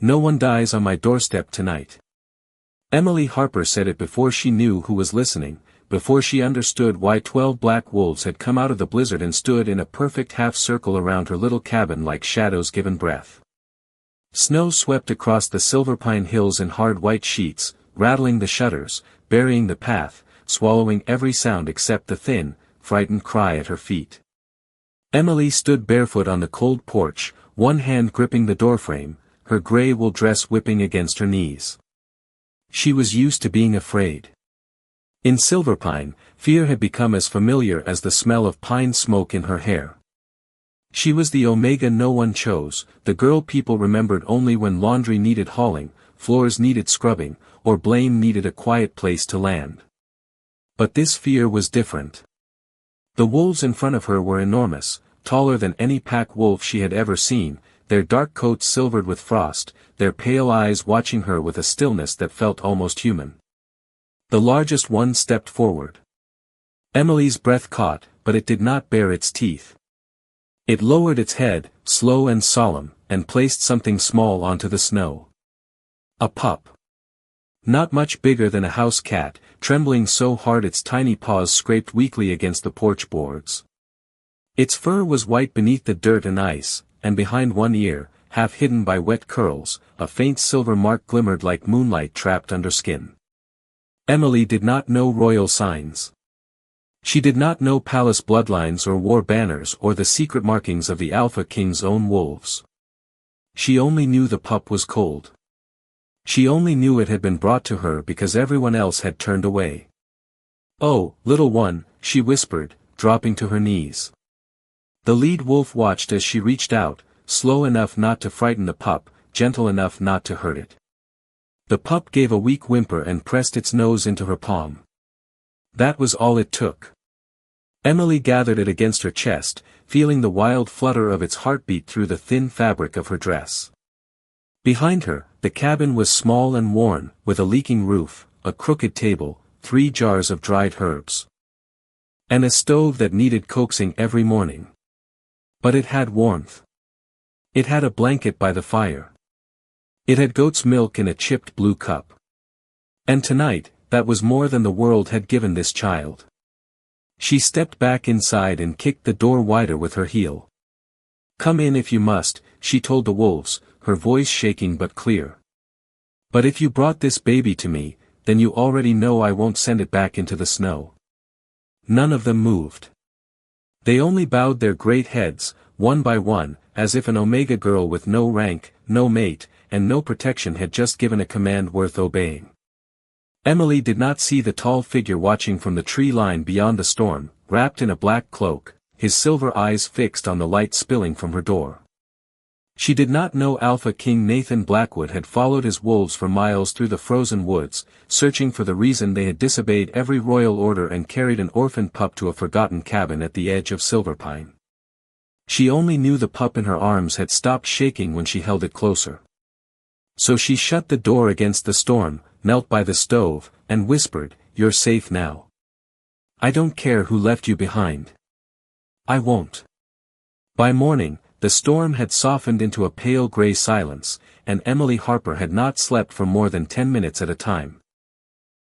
No one dies on my doorstep tonight. Emily Harper said it before she knew who was listening, before she understood why 12 black wolves had come out of the blizzard and stood in a perfect half-circle around her little cabin like shadows given breath. Snow swept across the Silverpine hills in hard white sheets, rattling the shutters, burying the path, swallowing every sound except the thin, frightened cry at her feet. Emily stood barefoot on the cold porch, one hand gripping the doorframe, her gray wool dress whipping against her knees. She was used to being afraid. In Silverpine, fear had become as familiar as the smell of pine smoke in her hair. She was the Omega no one chose, the girl people remembered only when laundry needed hauling, floors needed scrubbing, or blame needed a quiet place to land. But this fear was different. The wolves in front of her were enormous, taller than any pack wolf she had ever seen, their dark coats silvered with frost, their pale eyes watching her with a stillness that felt almost human. The largest one stepped forward. Emily's breath caught, but it did not bare its teeth. It lowered its head, slow and solemn, and placed something small onto the snow. A pup. Not much bigger than a house cat, trembling so hard its tiny paws scraped weakly against the porch boards. Its fur was white beneath the dirt and ice, and behind one ear, half hidden by wet curls, a faint silver mark glimmered like moonlight trapped under skin. Emily did not know royal signs. She did not know palace bloodlines or war banners or the secret markings of the Alpha King's own wolves. She only knew the pup was cold. She only knew it had been brought to her because everyone else had turned away. "Oh, little one," she whispered, dropping to her knees. The lead wolf watched as she reached out, slow enough not to frighten the pup, gentle enough not to hurt it. The pup gave a weak whimper and pressed its nose into her palm. That was all it took. Emily gathered it against her chest, feeling the wild flutter of its heartbeat through the thin fabric of her dress. Behind her, the cabin was small and worn, with a leaking roof, a crooked table, 3 jars of dried herbs, and a stove that needed coaxing every morning. But it had warmth. It had a blanket by the fire. It had goat's milk in a chipped blue cup. And tonight, that was more than the world had given this child. She stepped back inside and kicked the door wider with her heel. "Come in if you must," she told the wolves, her voice shaking but clear. "But if you brought this baby to me, then you already know I won't send it back into the snow." None of them moved. They only bowed their great heads, one by one, as if an Omega girl with no rank, no mate, and no protection had just given a command worth obeying. Emily did not see the tall figure watching from the tree line beyond the storm, wrapped in a black cloak, his silver eyes fixed on the light spilling from her door. She did not know Alpha King Nathan Blackwood had followed his wolves for miles through the frozen woods, searching for the reason they had disobeyed every royal order and carried an orphaned pup to a forgotten cabin at the edge of Silverpine. She only knew the pup in her arms had stopped shaking when she held it closer. So she shut the door against the storm, knelt by the stove, and whispered, "You're safe now. I don't care who left you behind. I won't." By morning, the storm had softened into a pale gray silence, and Emily Harper had not slept for more than 10 minutes at a time.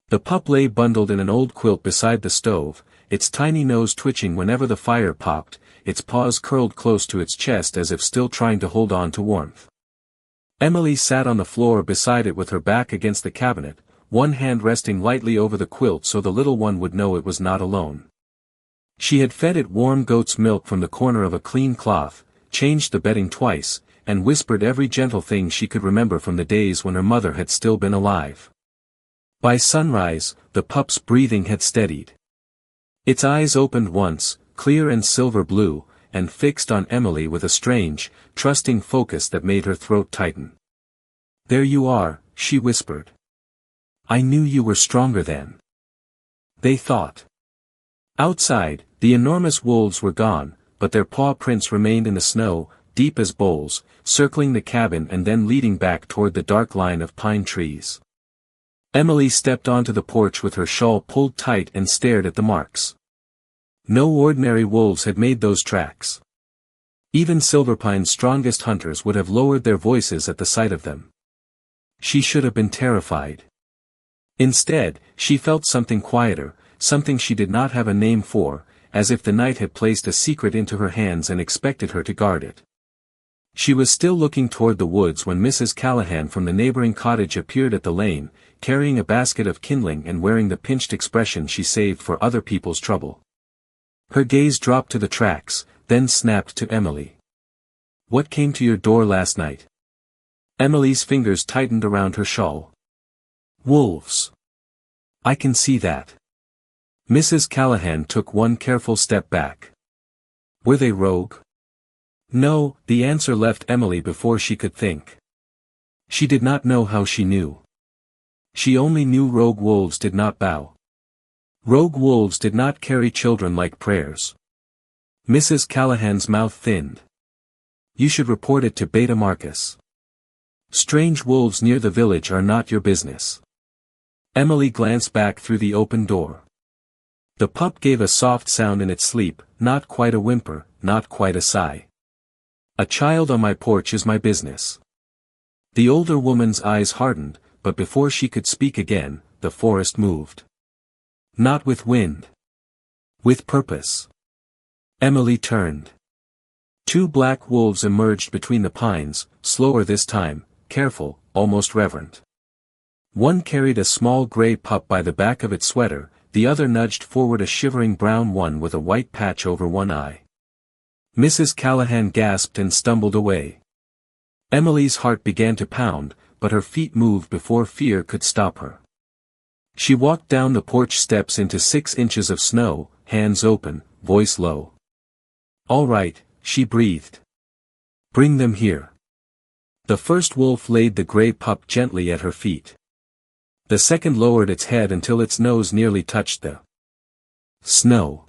The pup lay bundled in an old quilt beside the stove, its tiny nose twitching whenever the fire popped, its paws curled close to its chest as if still trying to hold on to warmth. Emily sat on the floor beside it with her back against the cabinet, one hand resting lightly over the quilt so the little one would know it was not alone. She had fed it warm goat's milk from the corner of a clean cloth, changed the bedding twice, and whispered every gentle thing she could remember from the days when her mother had still been alive. By sunrise, the pup's breathing had steadied. Its eyes opened once, clear and silver blue, and fixed on Emily with a strange, trusting focus that made her throat tighten. "There you are," she whispered. "I knew you were stronger then." They thought. Outside, the enormous wolves were gone, but their paw prints remained in the snow, deep as bowls, circling the cabin and then leading back toward the dark line of pine trees. Emily stepped onto the porch with her shawl pulled tight and stared at the marks. No ordinary wolves had made those tracks. Even Silverpine's strongest hunters would have lowered their voices at the sight of them. She should have been terrified. Instead, she felt something quieter, something she did not have a name for, as if the night had placed a secret into her hands and expected her to guard it. She was still looking toward the woods when Mrs. Callahan from the neighboring cottage appeared at the lane, carrying a basket of kindling and wearing the pinched expression she saved for other people's trouble. Her gaze dropped to the tracks, then snapped to Emily. "What came to your door last night?" Emily's fingers tightened around her shawl. "Wolves. I can see that." Mrs. Callahan took one careful step back. "Were they rogue?" No, the answer left Emily before she could think. She did not know how she knew. She only knew rogue wolves did not bow. Rogue wolves did not carry children like prayers. Mrs. Callahan's mouth thinned. "You should report it to Beta Marcus. Strange wolves near the village are not your business." Emily glanced back through the open door. The pup gave a soft sound in its sleep, not quite a whimper, not quite a sigh. "A child on my porch is my business." The older woman's eyes hardened, but before she could speak again, the forest moved. Not with wind. With purpose. Emily turned. Two black wolves emerged between the pines, slower this time, careful, almost reverent. One carried a small gray pup by the back of its sweater, the other nudged forward a shivering brown one with a white patch over one eye. Mrs. Callahan gasped and stumbled away. Emily's heart began to pound, but her feet moved before fear could stop her. She walked down the porch steps into 6 inches of snow, hands open, voice low. "All right," she breathed. "Bring them here." The first wolf laid the gray pup gently at her feet. The second lowered its head until its nose nearly touched the snow.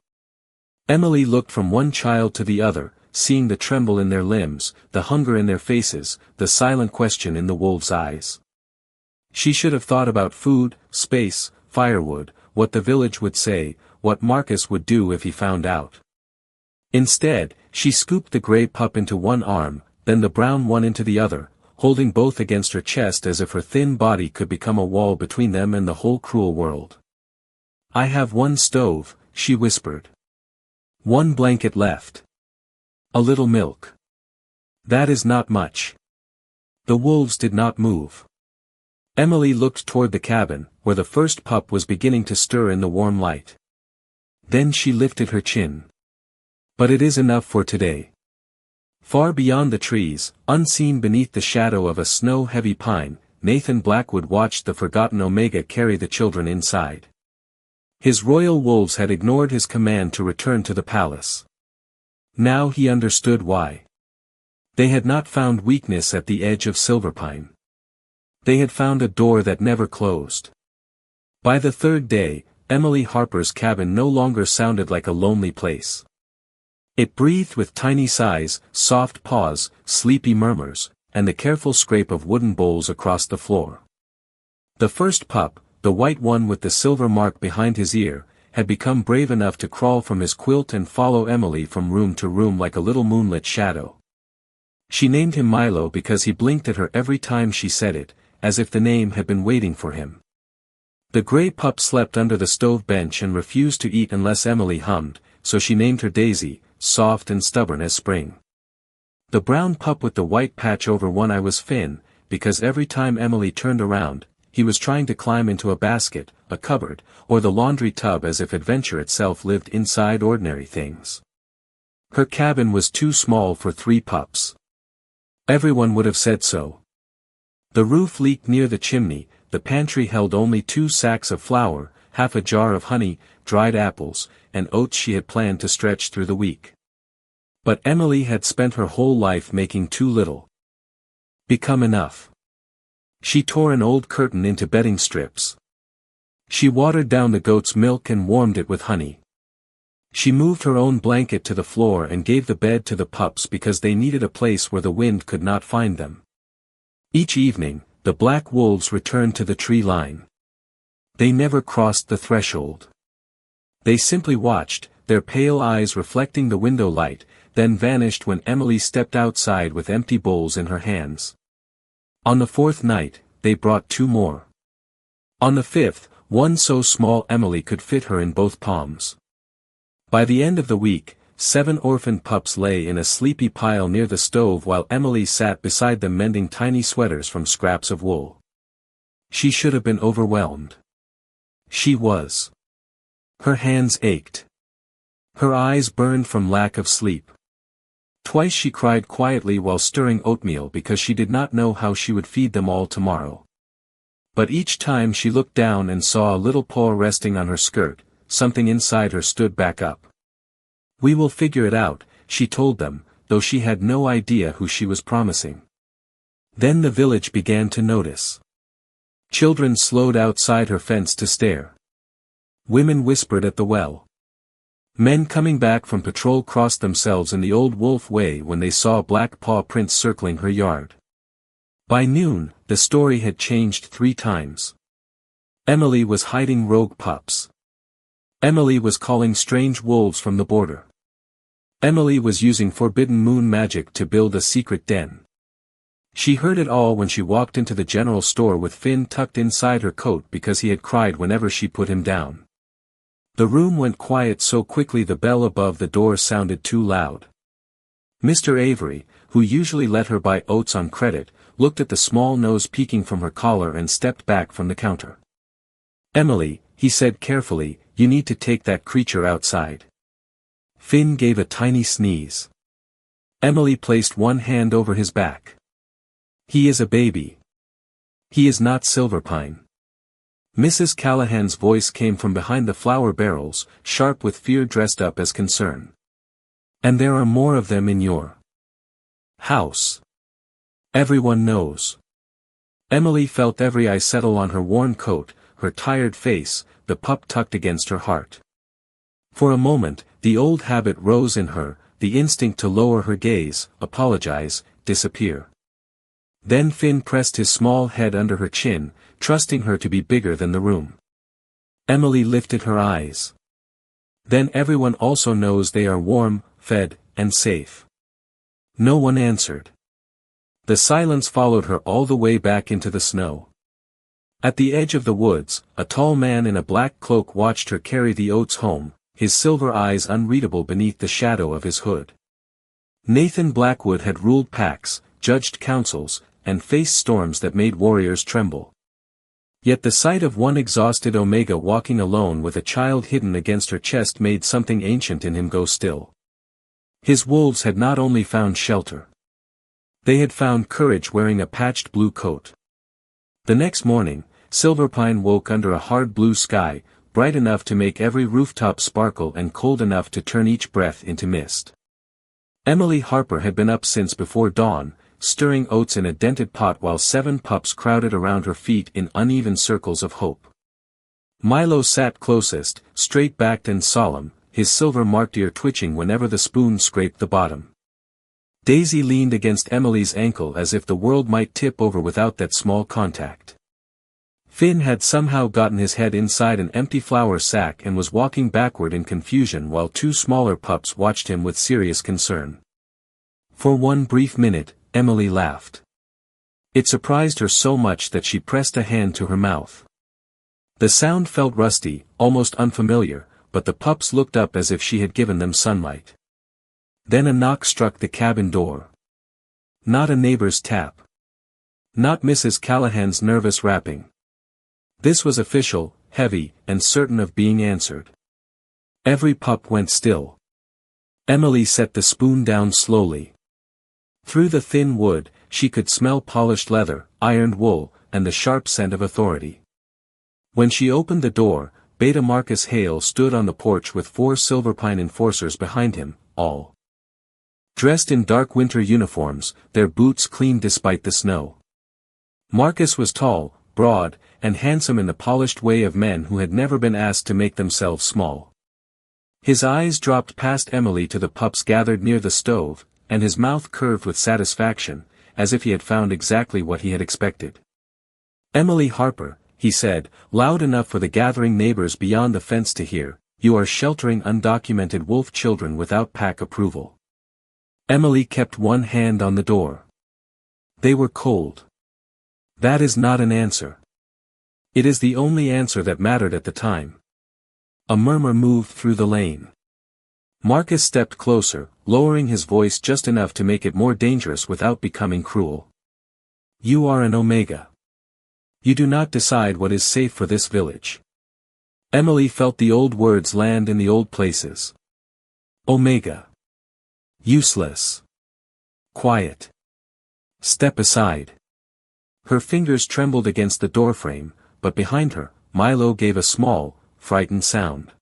Emily looked from one child to the other, seeing the tremble in their limbs, the hunger in their faces, the silent question in the wolves' eyes. She should have thought about food, space, firewood, what the village would say, what Marcus would do if he found out. Instead, she scooped the gray pup into one arm, then the brown one into the other, holding both against her chest as if her thin body could become a wall between them and the whole cruel world. "I have one stove," she whispered. "One blanket left. A little milk. That is not much." The wolves did not move. Emily looked toward the cabin, where the first pup was beginning to stir in the warm light. Then she lifted her chin. "But it is enough for today." Far beyond the trees, unseen beneath the shadow of a snow-heavy pine, Nathan Blackwood watched the forgotten Omega carry the children inside. His royal wolves had ignored his command to return to the palace. Now he understood why. They had not found weakness at the edge of Silverpine. They had found a door that never closed. By the third day, Emily Harper's cabin no longer sounded like a lonely place. It breathed with tiny sighs, soft paws, sleepy murmurs, and the careful scrape of wooden bowls across the floor. The first pup, the white one with the silver mark behind his ear, had become brave enough to crawl from his quilt and follow Emily from room to room like a little moonlit shadow. She named him Milo because he blinked at her every time she said it, as if the name had been waiting for him. The gray pup slept under the stove bench and refused to eat unless Emily hummed, so she named her Daisy, soft and stubborn as spring. The brown pup with the white patch over one eye was Finn, because every time Emily turned around, he was trying to climb into a basket, a cupboard, or the laundry tub as if adventure itself lived inside ordinary things. Her cabin was too small for 3 pups. Everyone would have said so. The roof leaked near the chimney, the pantry held only 2 sacks of flour, half a jar of honey, dried apples, and oats she had planned to stretch through the week. But Emily had spent her whole life making too little become enough. She tore an old curtain into bedding strips. She watered down the goat's milk and warmed it with honey. She moved her own blanket to the floor and gave the bed to the pups because they needed a place where the wind could not find them. Each evening, the black wolves returned to the tree line. They never crossed the threshold. They simply watched, their pale eyes reflecting the window light, then vanished when Emily stepped outside with empty bowls in her hands. On the 4th night, they brought 2 more. On the 5th, one so small Emily could fit her in both palms. By the end of the week, 7 orphaned pups lay in a sleepy pile near the stove while Emily sat beside them mending tiny sweaters from scraps of wool. She should have been overwhelmed. She was. Her hands ached. Her eyes burned from lack of sleep. Twice she cried quietly while stirring oatmeal because she did not know how she would feed them all tomorrow. But each time she looked down and saw a little paw resting on her skirt, something inside her stood back up. "We will figure it out," she told them, though she had no idea who she was promising. Then the village began to notice. Children slowed outside her fence to stare. Women whispered at the well. Men coming back from patrol crossed themselves in the old wolf way when they saw black paw prints circling her yard. By noon, the story had changed 3 times. Emily was hiding rogue pups. Emily was calling strange wolves from the border. Emily was using forbidden moon magic to build a secret den. She heard it all when she walked into the general store with Finn tucked inside her coat because he had cried whenever she put him down. The room went quiet so quickly the bell above the door sounded too loud. Mr. Avery, who usually let her buy oats on credit, looked at the small nose peeking from her collar and stepped back from the counter. "Emily," he said carefully, "you need to take that creature outside." Finn gave a tiny sneeze. Emily placed one hand over his back. "He is a baby. He is not Silverpine." Mrs. Callahan's voice came from behind the flour barrels, sharp with fear dressed up as concern. "And there are more of them in your house. Everyone knows." Emily felt every eye settle on her worn coat, her tired face, the pup tucked against her heart. For a moment, the old habit rose in her, the instinct to lower her gaze, apologize, disappear. Then Finn pressed his small head under her chin, trusting her to be bigger than the room. Emily lifted her eyes. "Then everyone also knows they are warm, fed, and safe." No one answered. The silence followed her all the way back into the snow. At the edge of the woods, a tall man in a black cloak watched her carry the oats home, his silver eyes unreadable beneath the shadow of his hood. Nathan Blackwood had ruled packs, judged councils, and faced storms that made warriors tremble. Yet the sight of one exhausted Omega walking alone with a child hidden against her chest made something ancient in him go still. His wolves had not only found shelter. They had found courage wearing a patched blue coat. The next morning, Silverpine woke under a hard blue sky, bright enough to make every rooftop sparkle and cold enough to turn each breath into mist. Emily Harper had been up since before dawn, stirring oats in a dented pot while 7 pups crowded around her feet in uneven circles of hope. Milo sat closest, straight-backed and solemn, his silver-marked ear twitching whenever the spoon scraped the bottom. Daisy leaned against Emily's ankle as if the world might tip over without that small contact. Finn had somehow gotten his head inside an empty flour sack and was walking backward in confusion while 2 smaller pups watched him with serious concern. For one brief minute, Emily laughed. It surprised her so much that she pressed a hand to her mouth. The sound felt rusty, almost unfamiliar, but the pups looked up as if she had given them sunlight. Then a knock struck the cabin door. Not a neighbor's tap. Not Mrs. Callahan's nervous rapping. This was official, heavy, and certain of being answered. Every pup went still. Emily set the spoon down slowly. Through the thin wood, she could smell polished leather, ironed wool, and the sharp scent of authority. When she opened the door, Beta Marcus Hale stood on the porch with 4 Silverpine enforcers behind him, all dressed in dark winter uniforms, their boots clean despite the snow. Marcus was tall, broad, and handsome in the polished way of men who had never been asked to make themselves small. His eyes dropped past Emily to the pups gathered near the stove, and his mouth curved with satisfaction, as if he had found exactly what he had expected. "Emily Harper," he said, loud enough for the gathering neighbors beyond the fence to hear, "you are sheltering undocumented wolf children without pack approval." Emily kept one hand on the door. They were cold. That is not an answer. It is the only answer that mattered at the time. A murmur moved through the lane. Marcus stepped closer, lowering his voice just enough to make it more dangerous without becoming cruel. You are an Omega. You do not decide what is safe for this village. Emily felt the old words land in the old places. Omega. Useless. Quiet. Step aside. Her fingers trembled against the doorframe, but behind her, Milo gave a small, frightened sound.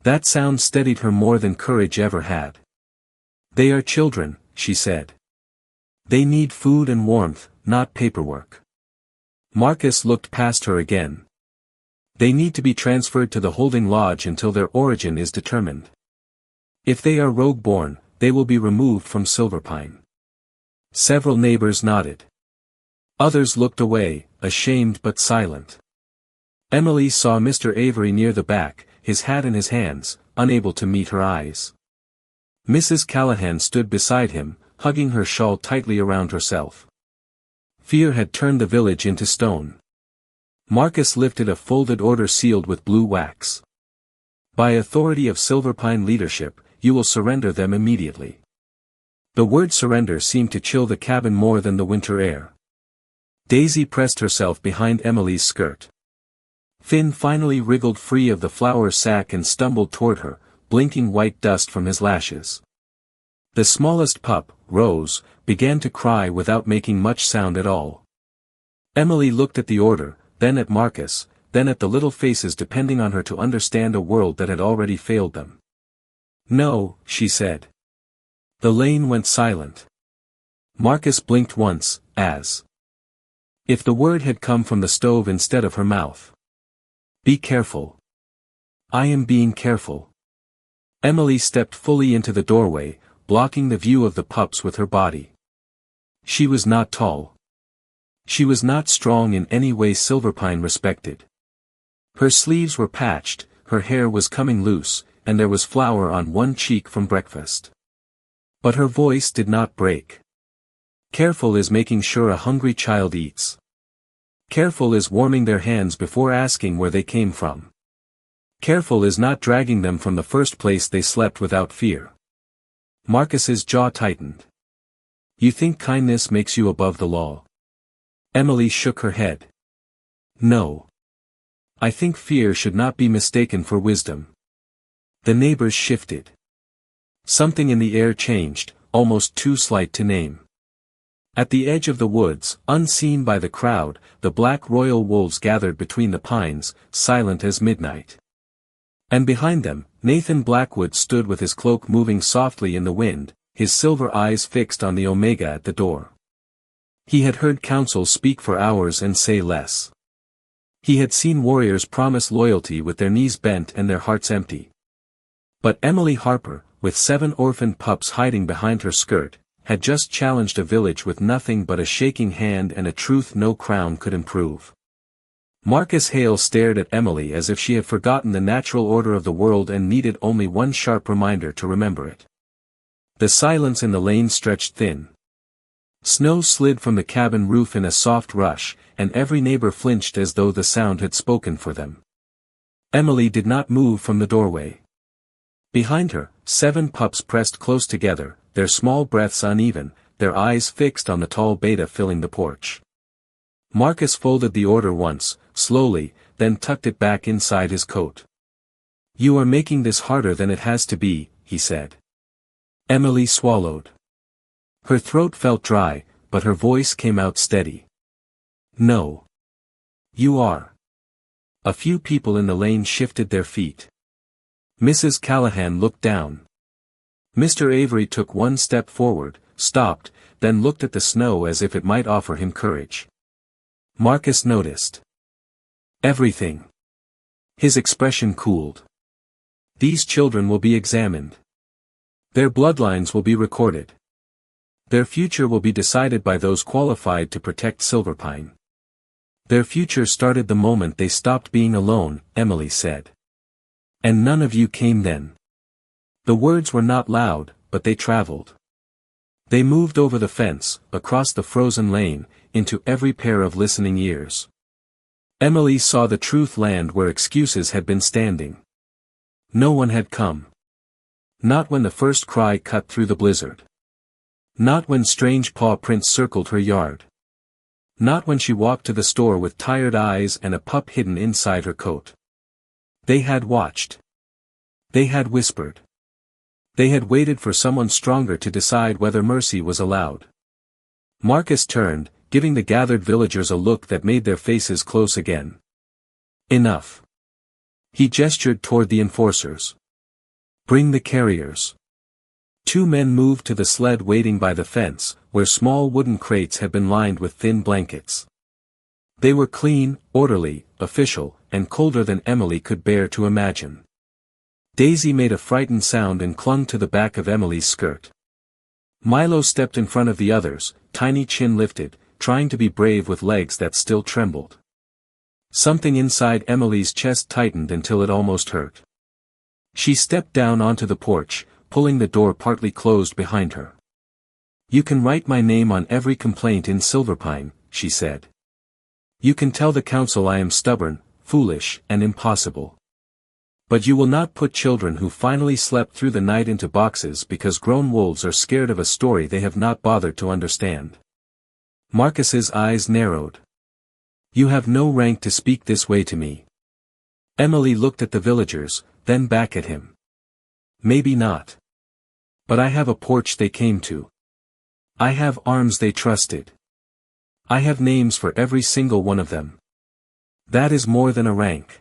That sound steadied her more than courage ever had. They are children, she said. They need food and warmth, not paperwork. Marcus looked past her again. They need to be transferred to the holding lodge until their origin is determined. If they are rogue-born, they will be removed from Silverpine. Several neighbors nodded. Others looked away, ashamed but silent. Emily saw Mr. Avery near the back, his hat in his hands, unable to meet her eyes. Mrs. Callahan stood beside him, hugging her shawl tightly around herself. Fear had turned the village into stone. Marcus lifted a folded order sealed with blue wax. By authority of Silverpine leadership, you will surrender them immediately. The word surrender seemed to chill the cabin more than the winter air. Daisy pressed herself behind Emily's skirt. Finn finally wriggled free of the flour sack and stumbled toward her, blinking white dust from his lashes. The smallest pup, Rose, began to cry without making much sound at all. Emily looked at the order, then at Marcus, then at the little faces depending on her to understand a world that had already failed them. No, she said. The lane went silent. Marcus blinked once, as if the word had come from the stove instead of her mouth. Be careful. I am being careful. Emily stepped fully into the doorway, blocking the view of the pups with her body. She was not tall. She was not strong in any way Silverpine respected. Her sleeves were patched, her hair was coming loose, and there was flour on one cheek from breakfast. But her voice did not break. Careful is making sure a hungry child eats. Careful is warming their hands before asking where they came from. Careful is not dragging them from the first place they slept without fear. Marcus's jaw tightened. You think kindness makes you above the law? Emily shook her head. No. I think fear should not be mistaken for wisdom. The neighbors shifted. Something in the air changed, almost too slight to name. At the edge of the woods, unseen by the crowd, the black royal wolves gathered between the pines, silent as midnight. And behind them, Nathan Blackwood stood with his cloak moving softly in the wind, his silver eyes fixed on the Omega at the door. He had heard council speak for hours and say less. He had seen warriors promise loyalty with their knees bent and their hearts empty. But Emily Harper, with 7 orphaned pups hiding behind her skirt, had just challenged a village with nothing but a shaking hand and a truth no crown could improve. Marcus Hale stared at Emily as if she had forgotten the natural order of the world and needed only one sharp reminder to remember it. The silence in the lane stretched thin. Snow slid from the cabin roof in a soft rush, and every neighbor flinched as though the sound had spoken for them. Emily did not move from the doorway. Behind her, 7 pups pressed close together, their small breaths uneven, their eyes fixed on the tall beta filling the porch. Marcus folded the order once, slowly, then tucked it back inside his coat. You are making this harder than it has to be, he said. Emily swallowed. Her throat felt dry, but her voice came out steady. No. You are. A few people in the lane shifted their feet. Mrs. Callahan looked down. Mr. Avery took one step forward, stopped, then looked at the snow as if it might offer him courage. Marcus noticed everything. His expression cooled. These children will be examined. Their bloodlines will be recorded. Their future will be decided by those qualified to protect Silverpine. Their future started the moment they stopped being alone, Emily said. And none of you came then. The words were not loud, but they traveled. They moved over the fence, across the frozen lane, into every pair of listening ears. Emily saw the truth land where excuses had been standing. No one had come. Not when the first cry cut through the blizzard. Not when strange paw prints circled her yard. Not when she walked to the store with tired eyes and a pup hidden inside her coat. They had watched. They had whispered. They had waited for someone stronger to decide whether mercy was allowed. Marcus turned, giving the gathered villagers a look that made their faces close again. Enough. He gestured toward the enforcers. Bring the carriers. 2 men moved to the sled waiting by the fence, where small wooden crates had been lined with thin blankets. They were clean, orderly, official, and colder than Emily could bear to imagine. Daisy made a frightened sound and clung to the back of Emily's skirt. Milo stepped in front of the others, tiny chin lifted, trying to be brave with legs that still trembled. Something inside Emily's chest tightened until it almost hurt. She stepped down onto the porch, pulling the door partly closed behind her. You can write my name on every complaint in Silverpine, she said. You can tell the council I am stubborn, foolish, and impossible. But you will not put children who finally slept through the night into boxes because grown wolves are scared of a story they have not bothered to understand. Marcus's eyes narrowed. You have no rank to speak this way to me. Emily looked at the villagers, then back at him. Maybe not. But I have a porch they came to. I have arms they trusted. I have names for every single one of them. That is more than a rank.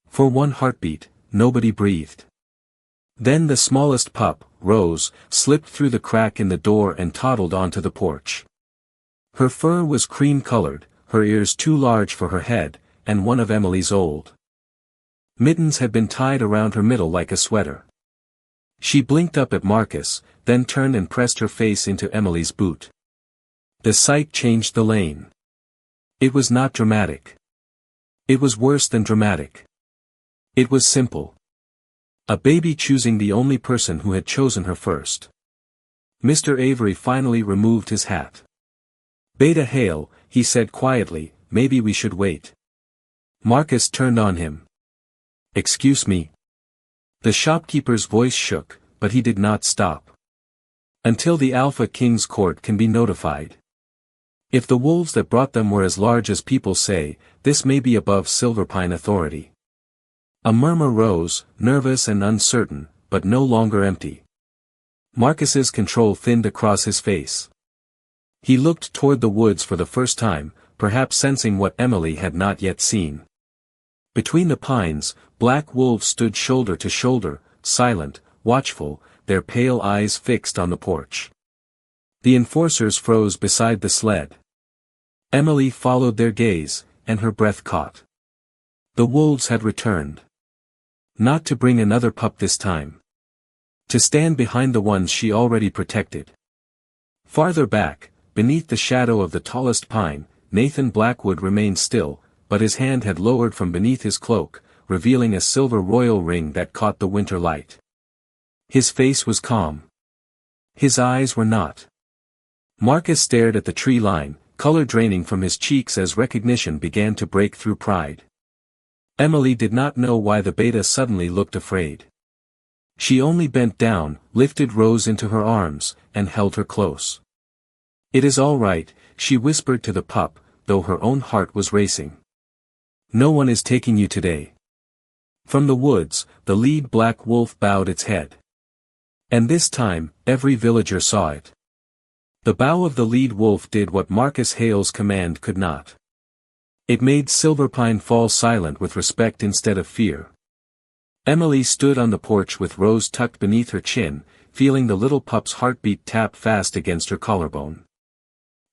For one heartbeat, nobody breathed. Then the smallest pup, Rose, slipped through the crack in the door and toddled onto the porch. Her fur was cream-colored, her ears too large for her head, and one of Emily's old mittens had been tied around her middle like a sweater. She blinked up at Marcus, then turned and pressed her face into Emily's boot. The sight changed the lane. It was not dramatic. It was worse than dramatic. It was simple. A baby choosing the only person who had chosen her first. Mr. Avery finally removed his hat. Beta hail, he said quietly, maybe we should wait. Marcus turned on him. Excuse me. The shopkeeper's voice shook, but he did not stop. Until the Alpha King's court can be notified. If the wolves that brought them were as large as people say, this may be above Silverpine authority. A murmur rose, nervous and uncertain, but no longer empty. Marcus's control thinned across his face. He looked toward the woods for the first time, perhaps sensing what Emily had not yet seen. Between the pines, black wolves stood shoulder to shoulder, silent, watchful, their pale eyes fixed on the porch. The enforcers froze beside the sled. Emily followed their gaze, and her breath caught. The wolves had returned. Not to bring another pup this time. To stand behind the ones she already protected. Farther back, beneath the shadow of the tallest pine, Nathan Blackwood remained still, but his hand had lowered from beneath his cloak, revealing a silver royal ring that caught the winter light. His face was calm. His eyes were not. Marcus stared at the tree line, color draining from his cheeks as recognition began to break through pride. Emily did not know why the beta suddenly looked afraid. She only bent down, lifted Rose into her arms, and held her close. It is all right, she whispered to the pup, though her own heart was racing. No one is taking you today. From the woods, the lead black wolf bowed its head. And this time, every villager saw it. The bow of the lead wolf did what Marcus Hale's command could not. It made Silverpine fall silent with respect instead of fear. Emily stood on the porch with Rose tucked beneath her chin, feeling the little pup's heartbeat tap fast against her collarbone.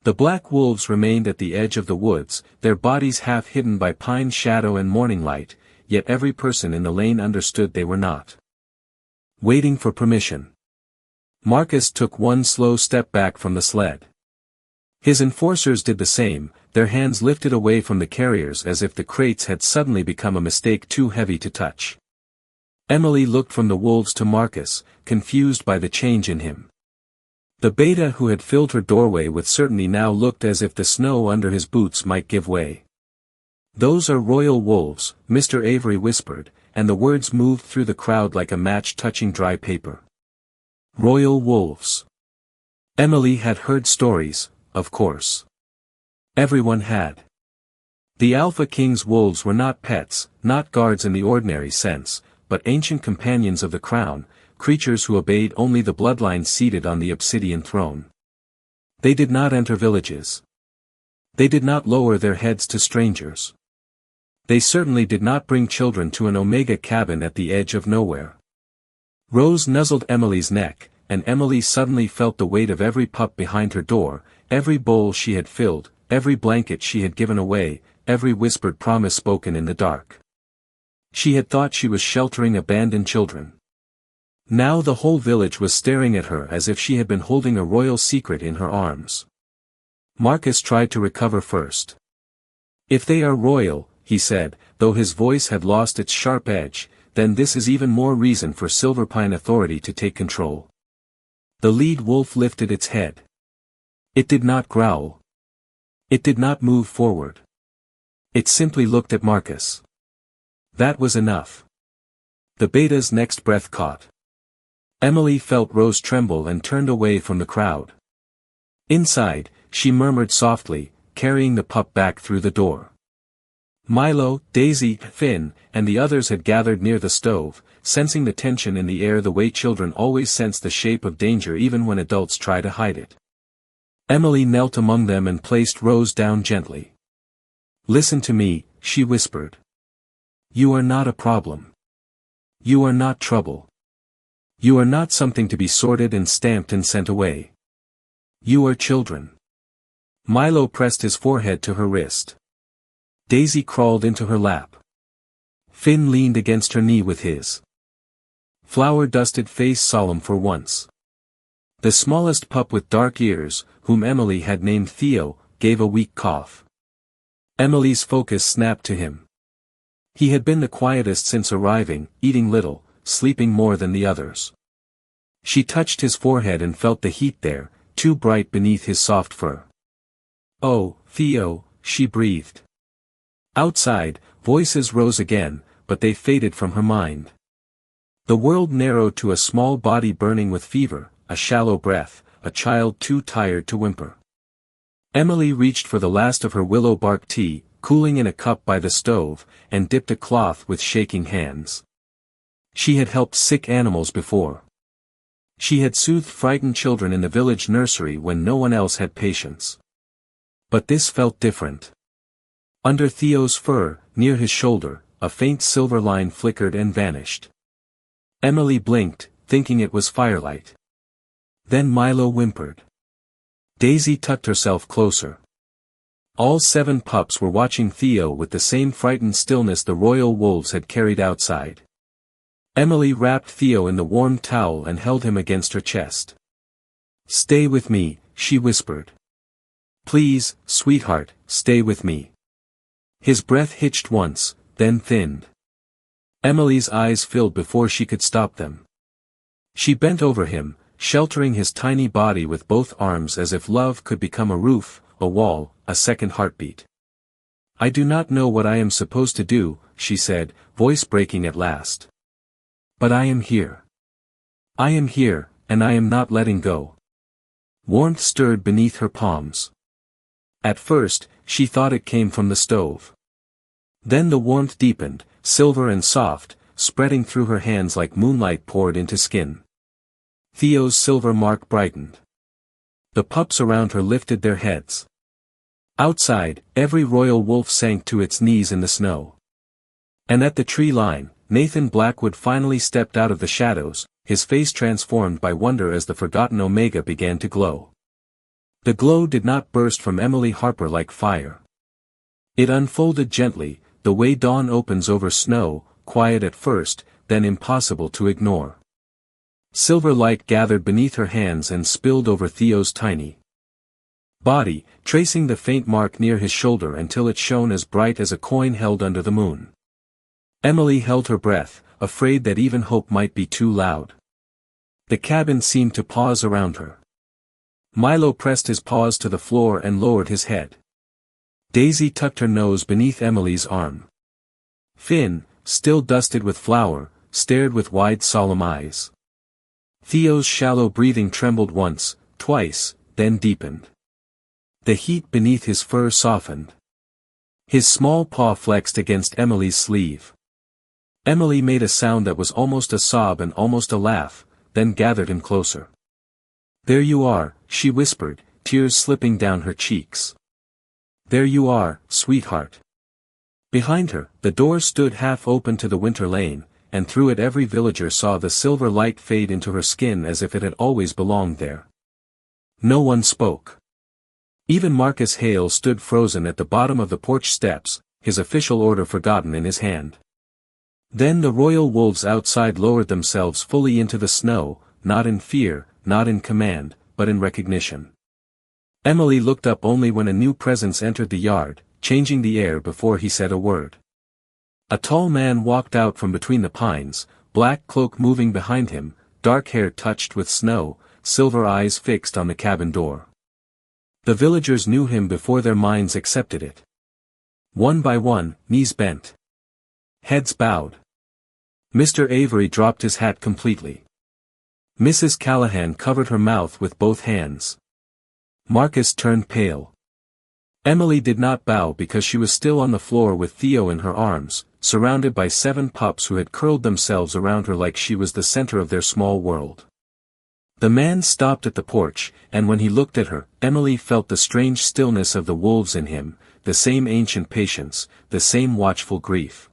The black wolves remained at the edge of the woods, their bodies half hidden by pine shadow and morning light, yet every person in the lane understood they were not waiting for permission. Marcus took one slow step back from the sled. His enforcers did the same, their hands lifted away from the carriers as if the crates had suddenly become a mistake too heavy to touch. Emily looked from the wolves to Marcus, confused by the change in him. The beta who had filled her doorway with certainty now looked as if the snow under his boots might give way. "Those are royal wolves," Mr. Avery whispered, and the words moved through the crowd like a match touching dry paper. Royal wolves. Emily had heard stories, of course. Everyone had. The Alpha King's wolves were not pets, not guards in the ordinary sense, but ancient companions of the crown, creatures who obeyed only the bloodline seated on the obsidian throne. They did not enter villages. They did not lower their heads to strangers. They certainly did not bring children to an Omega cabin at the edge of nowhere. Rose nuzzled Emily's neck, and Emily suddenly felt the weight of every pup behind her door, every bowl she had filled, every blanket she had given away, every whispered promise spoken in the dark. She had thought she was sheltering abandoned children. Now the whole village was staring at her as if she had been holding a royal secret in her arms. Marcus tried to recover first. "If they are royal," he said, though his voice had lost its sharp edge, "then this is even more reason for Silverpine authority to take control." The lead wolf lifted its head. It did not growl. It did not move forward. It simply looked at Marcus. That was enough. The beta's next breath caught. Emily felt Rose tremble and turned away from the crowd. Inside, she murmured softly, carrying the pup back through the door. Milo, Daisy, Finn, and the others had gathered near the stove, sensing the tension in the air the way children always sense the shape of danger even when adults try to hide it. Emily knelt among them and placed Rose down gently. "Listen to me," she whispered. "You are not a problem. You are not trouble. You are not something to be sorted and stamped and sent away. You are children." Milo pressed his forehead to her wrist. Daisy crawled into her lap. Finn leaned against her knee with his flower-dusted face solemn for once. The smallest pup with dark ears, whom Emily had named Theo, gave a weak cough. Emily's focus snapped to him. He had been the quietest since arriving, eating little, sleeping more than the others. She touched his forehead and felt the heat there, too bright beneath his soft fur. "Oh, Theo," she breathed. Outside, voices rose again, but they faded from her mind. The world narrowed to a small body burning with fever, a shallow breath, a child too tired to whimper. Emily reached for the last of her willow bark tea, cooling in a cup by the stove, and dipped a cloth with shaking hands. She had helped sick animals before. She had soothed frightened children in the village nursery when no one else had patience. But this felt different. Under Theo's fur, near his shoulder, a faint silver line flickered and vanished. Emily blinked, thinking it was firelight. Then Milo whimpered. Daisy tucked herself closer. All 7 pups were watching Theo with the same frightened stillness the royal wolves had carried outside. Emily wrapped Theo in the warm towel and held him against her chest. "Stay with me," she whispered. "Please, sweetheart, stay with me." His breath hitched once, then thinned. Emily's eyes filled before she could stop them. She bent over him, sheltering his tiny body with both arms as if love could become a roof, a wall, a second heartbeat. "I do not know what I am supposed to do," she said, voice breaking at last. "But I am here. I am here, and I am not letting go." Warmth stirred beneath her palms. At first, she thought it came from the stove. Then the warmth deepened, silver and soft, spreading through her hands like moonlight poured into skin. Theo's silver mark brightened. The pups around her lifted their heads. Outside, every royal wolf sank to its knees in the snow. And at the tree line, Nathan Blackwood finally stepped out of the shadows, his face transformed by wonder as the forgotten Omega began to glow. The glow did not burst from Emily Harper like fire. It unfolded gently, the way dawn opens over snow, quiet at first, then impossible to ignore. Silver light gathered beneath her hands and spilled over Theo's tiny body, tracing the faint mark near his shoulder until it shone as bright as a coin held under the moon. Emily held her breath, afraid that even hope might be too loud. The cabin seemed to pause around her. Milo pressed his paws to the floor and lowered his head. Daisy tucked her nose beneath Emily's arm. Finn, still dusted with flour, stared with wide solemn eyes. Theo's shallow breathing trembled once, twice, then deepened. The heat beneath his fur softened. His small paw flexed against Emily's sleeve. Emily made a sound that was almost a sob and almost a laugh, then gathered him closer. "There you are," she whispered, tears slipping down her cheeks. "There you are, sweetheart." Behind her, the door stood half open to the winter lane, and through it every villager saw the silver light fade into her skin as if it had always belonged there. No one spoke. Even Marcus Hale stood frozen at the bottom of the porch steps, his official order forgotten in his hand. Then the royal wolves outside lowered themselves fully into the snow, not in fear, not in command, but in recognition. Emily looked up only when a new presence entered the yard, changing the air before he said a word. A tall man walked out from between the pines, black cloak moving behind him, dark hair touched with snow, silver eyes fixed on the cabin door. The villagers knew him before their minds accepted it. One by one, knees bent. Heads bowed. Mr. Avery dropped his hat completely. Mrs. Callahan covered her mouth with both hands. Marcus turned pale. Emily did not bow because she was still on the floor with Theo in her arms, surrounded by 7 pups who had curled themselves around her like she was the center of their small world. The man stopped at the porch, and when he looked at her, Emily felt the strange stillness of the wolves in him, the same ancient patience, the same watchful grief.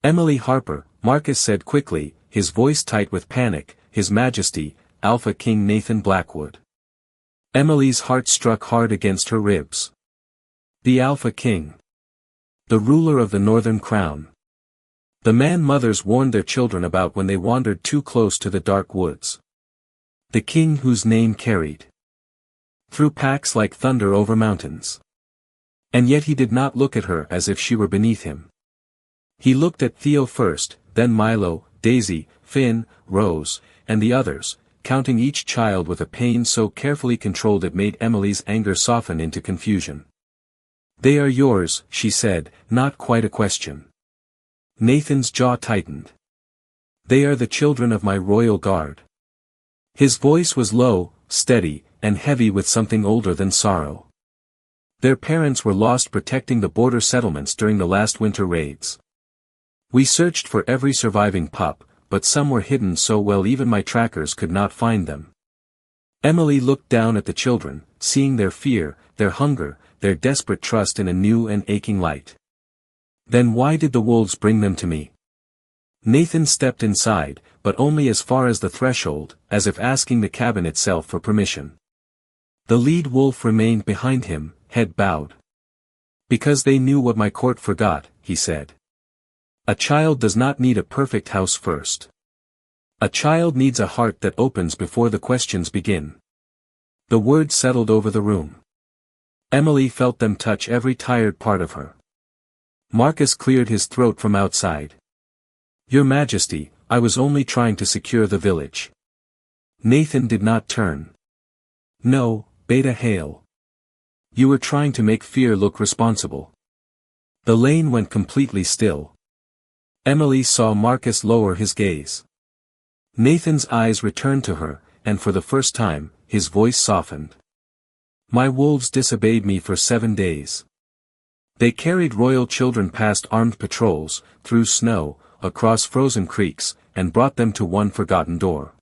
"Emily Harper," Marcus said quickly, his voice tight with panic, "His Majesty, Alpha King Nathan Blackwood." Emily's heart struck hard against her ribs. The Alpha King. The ruler of the Northern Crown. The man mothers warned their children about when they wandered too close to the dark woods. The king whose name carried through packs like thunder over mountains. And yet he did not look at her as if she were beneath him. He looked at Theo first, then Milo, Daisy, Finn, Rose, and the others, counting each child with a pain so carefully controlled it made Emily's anger soften into confusion. "They are yours," she said, not quite a question. Nathan's jaw tightened. "They are the children of my royal guard." His voice was low, steady, and heavy with something older than sorrow. Their parents were lost protecting the border settlements during the last winter raids. We searched for every surviving pup, but some were hidden so well even my trackers could not find them. Emily looked down at the children, seeing their fear, their hunger, their desperate trust in a new and aching light. "Then why did the wolves bring them to me?" Nathan stepped inside, but only as far as the threshold, as if asking the cabin itself for permission. The lead wolf remained behind him, head bowed. "Because they knew what my court forgot," he said. "A child does not need a perfect house first. A child needs a heart that opens before the questions begin." The words settled over the room. Emily felt them touch every tired part of her. Marcus cleared his throat from outside. "Your Majesty, I was only trying to secure the village." Nathan did not turn. "No, Beta Hale. You were trying to make fear look responsible." The lane went completely still. Emily saw Marcus lower his gaze. Nathan's eyes returned to her, and for the first time, his voice softened. "My wolves disobeyed me for 7 days. They carried royal children past armed patrols, through snow, across frozen creeks, and brought them to one forgotten door."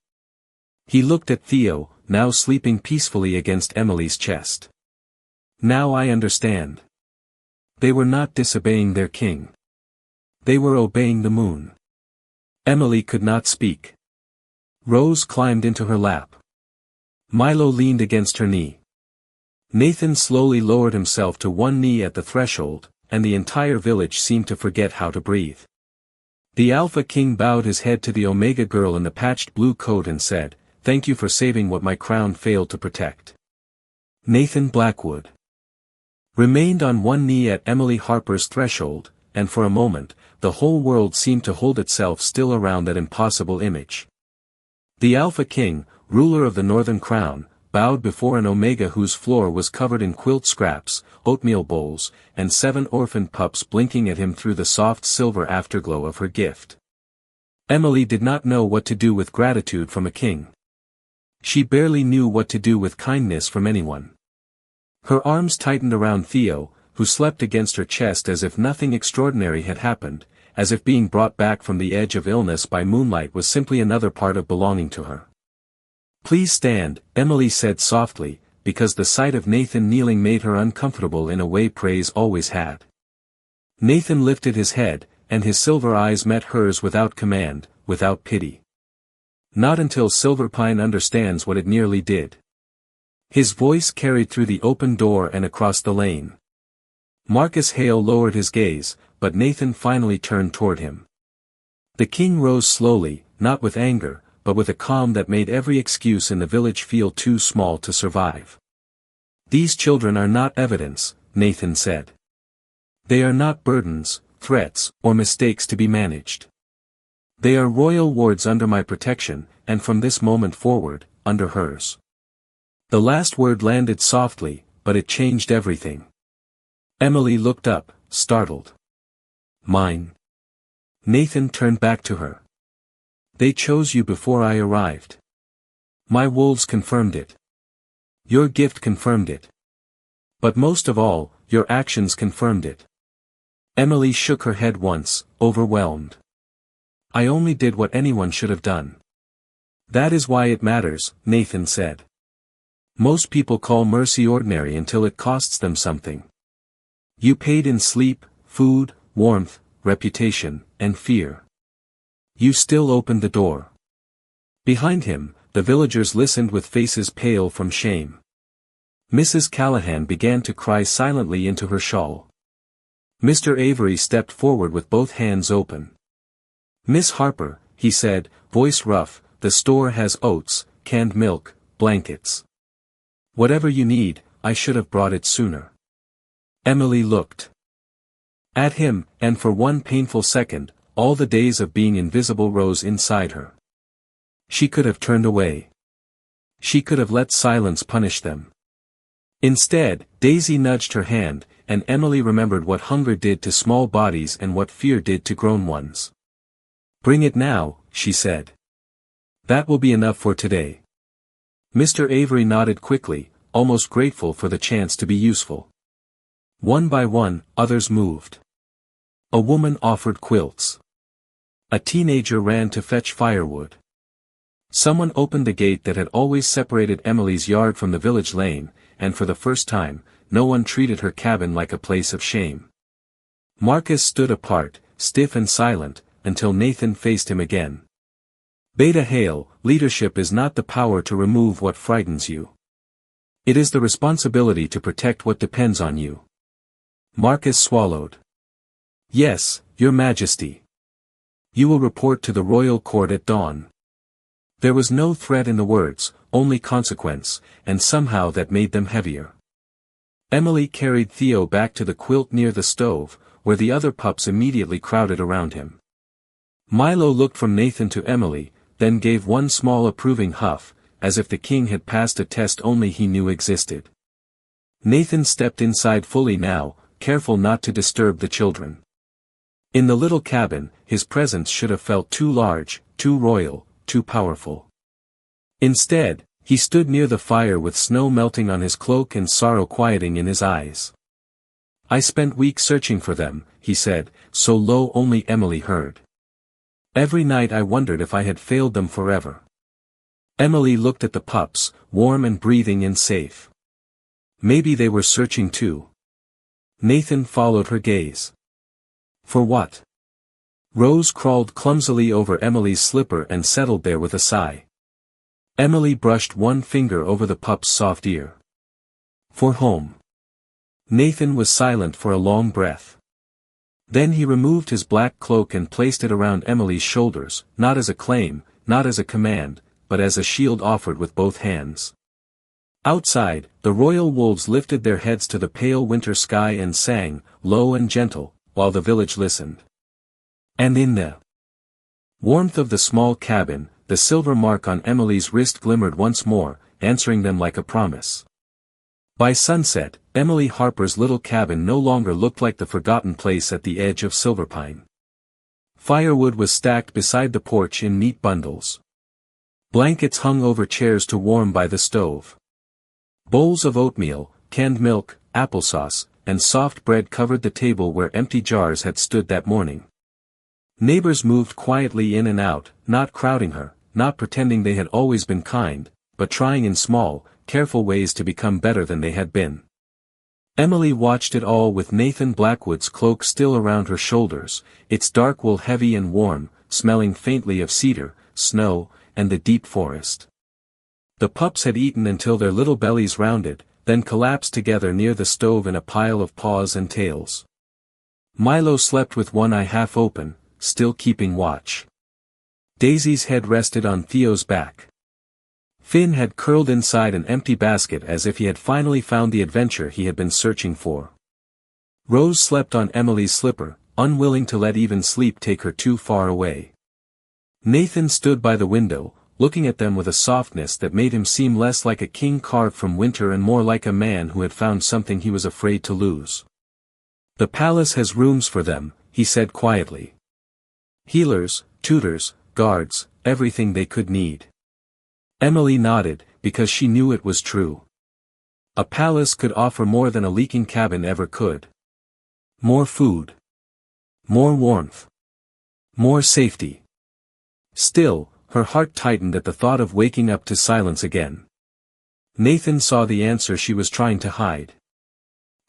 He looked at Theo, now sleeping peacefully against Emily's chest. "Now I understand. They were not disobeying their king. They were obeying the moon." Emily could not speak. Rose climbed into her lap. Milo leaned against her knee. Nathan slowly lowered himself to one knee at the threshold, and the entire village seemed to forget how to breathe. The Alpha King bowed his head to the Omega girl in the patched blue coat and said, "Thank you for saving what my crown failed to protect." Nathan Blackwood remained on one knee at Emily Harper's threshold, and for a moment, the whole world seemed to hold itself still around that impossible image. The Alpha King, ruler of the Northern Crown, bowed before an omega whose floor was covered in quilt scraps, oatmeal bowls, and 7 orphaned pups blinking at him through the soft silver afterglow of her gift. Emily did not know what to do with gratitude from a king. She barely knew what to do with kindness from anyone. Her arms tightened around Theo, who slept against her chest as if nothing extraordinary had happened, as if being brought back from the edge of illness by moonlight was simply another part of belonging to her. "Please stand," Emily said softly, because the sight of Nathan kneeling made her uncomfortable in a way praise always had. Nathan lifted his head, and his silver eyes met hers without command, without pity. Not until Silverpine understands what it nearly did. His voice carried through the open door and across the lane. Marcus Hale lowered his gaze, but Nathan finally turned toward him. The king rose slowly, not with anger, but with a calm that made every excuse in the village feel too small to survive. "These children are not evidence," Nathan said. "They are not burdens, threats, or mistakes to be managed. They are royal wards under my protection, and from this moment forward, under hers." The last word landed softly, but it changed everything. Emily looked up, startled. "Mine?" Nathan turned back to her. "They chose you before I arrived. My wolves confirmed it. Your gift confirmed it. But most of all, your actions confirmed it." Emily shook her head once, overwhelmed. "I only did what anyone should have done." "That is why it matters," Nathan said. "Most people call mercy ordinary until it costs them something. You paid in sleep, food, warmth, reputation, and fear. You still opened the door." Behind him, the villagers listened with faces pale from shame. Mrs. Callahan began to cry silently into her shawl. Mr. Avery stepped forward with both hands open. "Miss Harper," he said, voice rough, "the store has oats, canned milk, blankets. Whatever you need, I should have brought it sooner." Emily looked at him, and for one painful second, all the days of being invisible rose inside her. She could have turned away. She could have let silence punish them. Instead, Daisy nudged her hand, and Emily remembered what hunger did to small bodies and what fear did to grown ones. "Bring it now," she said. "That will be enough for today." Mr. Avery nodded quickly, almost grateful for the chance to be useful. One by one, others moved. A woman offered quilts. A teenager ran to fetch firewood. Someone opened the gate that had always separated Emily's yard from the village lane, and for the first time, no one treated her cabin like a place of shame. Marcus stood apart, stiff and silent, until Nathan faced him again. "Beta Hale, leadership is not the power to remove what frightens you. It is the responsibility to protect what depends on you." Marcus swallowed. "Yes, Your Majesty. You will report to the royal court at dawn." There was no threat in the words, only consequence, and somehow that made them heavier. Emily carried Theo back to the quilt near the stove, where the other pups immediately crowded around him. Milo looked from Nathan to Emily, then gave one small approving huff, as if the king had passed a test only he knew existed. Nathan stepped inside fully now, careful not to disturb the children. In the little cabin, his presence should have felt too large, too royal, too powerful. Instead, he stood near the fire with snow melting on his cloak and sorrow quieting in his eyes. "I spent weeks searching for them," he said, so low only Emily heard. "Every night I wondered if I had failed them forever." Emily looked at the pups, warm and breathing and safe. Maybe they were searching too. Nathan followed her gaze. "For what?" Rose crawled clumsily over Emily's slipper and settled there with a sigh. Emily brushed one finger over the pup's soft ear. "For home." Nathan was silent for a long breath. Then he removed his black cloak and placed it around Emily's shoulders, not as a claim, not as a command, but as a shield offered with both hands. Outside, the royal wolves lifted their heads to the pale winter sky and sang, low and gentle, while the village listened. And in the warmth of the small cabin, the silver mark on Emily's wrist glimmered once more, answering them like a promise. By sunset, Emily Harper's little cabin no longer looked like the forgotten place at the edge of Silverpine. Firewood was stacked beside the porch in neat bundles. Blankets hung over chairs to warm by the stove. Bowls of oatmeal, canned milk, applesauce, and soft bread covered the table where empty jars had stood that morning. Neighbors moved quietly in and out, not crowding her, not pretending they had always been kind, but trying in small, careful ways to become better than they had been. Emily watched it all with Nathan Blackwood's cloak still around her shoulders, its dark wool heavy and warm, smelling faintly of cedar, snow, and the deep forest. The pups had eaten until their little bellies rounded, then collapsed together near the stove in a pile of paws and tails. Milo slept with one eye half open, still keeping watch. Daisy's head rested on Theo's back. Finn had curled inside an empty basket as if he had finally found the adventure he had been searching for. Rose slept on Emily's slipper, unwilling to let even sleep take her too far away. Nathan stood by the window, looking at them with a softness that made him seem less like a king carved from winter and more like a man who had found something he was afraid to lose. "The palace has rooms for them," he said quietly. "Healers, tutors, guards, everything they could need." Emily nodded, because she knew it was true. A palace could offer more than a leaking cabin ever could. More food. More warmth. More safety. Still, her heart tightened at the thought of waking up to silence again. Nathan saw the answer she was trying to hide.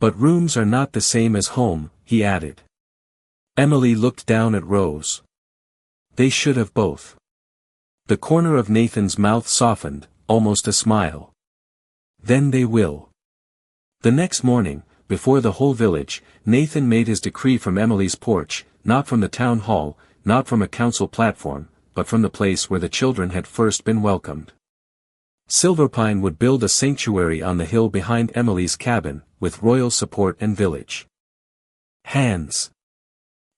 "But rooms are not the same as home," he added. Emily looked down at Rose. "They should have both." The corner of Nathan's mouth softened, almost a smile. "Then they will." The next morning, before the whole village, Nathan made his decree from Emily's porch, not from the town hall, not from a council platform, but from the place where the children had first been welcomed. Silverpine would build a sanctuary on the hill behind Emily's cabin, with royal support and village hands.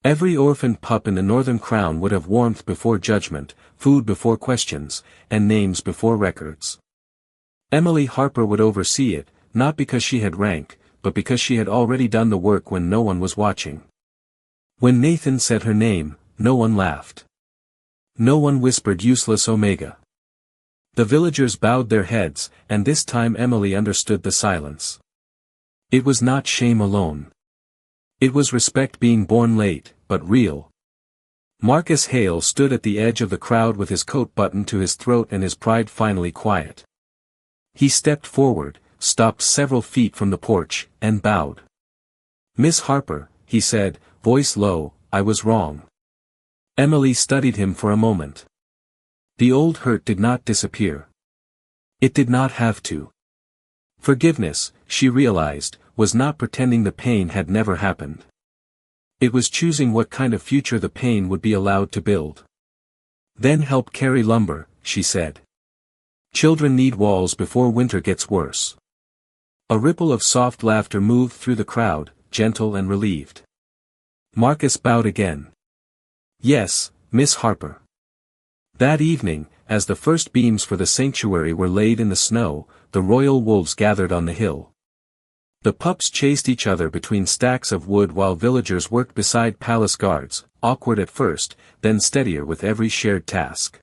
Every orphaned pup in the Northern Crown would have warmth before judgment, food before questions, and names before records. Emily Harper would oversee it, not because she had rank, but because she had already done the work when no one was watching. When Nathan said her name, no one laughed. No one whispered useless Omega. The villagers bowed their heads, and this time Emily understood the silence. It was not shame alone. It was respect being born late, but real. Marcus Hale stood at the edge of the crowd with his coat buttoned to his throat and his pride finally quiet. He stepped forward, stopped several feet from the porch, and bowed. "Miss Harper," he said, voice low, "I was wrong." Emily studied him for a moment. The old hurt did not disappear. It did not have to. Forgiveness, she realized, was not pretending the pain had never happened. It was choosing what kind of future the pain would be allowed to build. "Then help carry lumber," she said. "Children need walls before winter gets worse." A ripple of soft laughter moved through the crowd, gentle and relieved. Marcus bowed again. "Yes, Miss Harper." That evening, as the first beams for the sanctuary were laid in the snow, the royal wolves gathered on the hill. The pups chased each other between stacks of wood while villagers worked beside palace guards, awkward at first, then steadier with every shared task.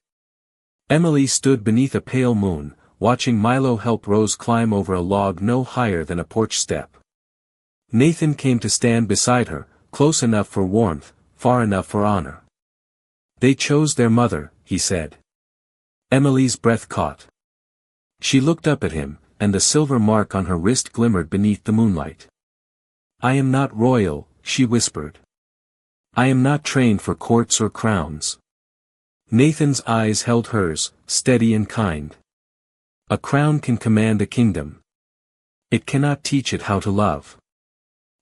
Emily stood beneath a pale moon, watching Milo help Rose climb over a log no higher than a porch step. Nathan came to stand beside her, close enough for warmth, far enough for honor. "They chose their mother," he said. Emily's breath caught. She looked up at him, and the silver mark on her wrist glimmered beneath the moonlight. "I am not royal," she whispered. "I am not trained for courts or crowns." Nathan's eyes held hers, steady and kind. "A crown can command a kingdom. It cannot teach it how to love."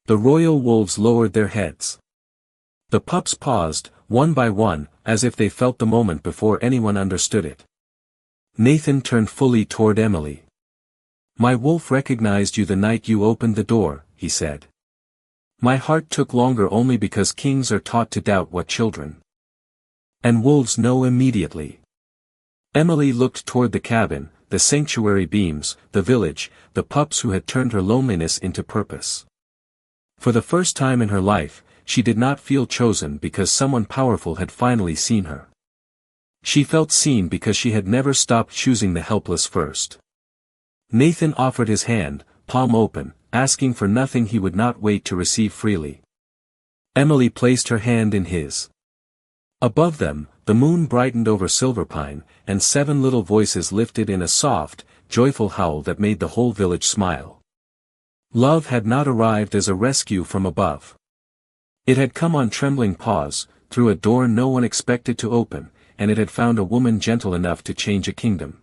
The royal wolves lowered their heads. The pups paused, one by one, as if they felt the moment before anyone understood it. Nathan turned fully toward Emily. "My wolf recognized you the night you opened the door," he said. "My heart took longer only because kings are taught to doubt what children. And wolves know immediately." Emily looked toward the cabin, the sanctuary beams, the village, the pups who had turned her loneliness into purpose. For the first time in her life, she did not feel chosen because someone powerful had finally seen her. She felt seen because she had never stopped choosing the helpless first. Nathan offered his hand, palm open, asking for nothing he would not wait to receive freely. Emily placed her hand in his. Above them, the moon brightened over Silverpine, and 7 little voices lifted in a soft, joyful howl that made the whole village smile. Love had not arrived as a rescue from above. It had come on trembling paws, through a door no one expected to open, and it had found a woman gentle enough to change a kingdom.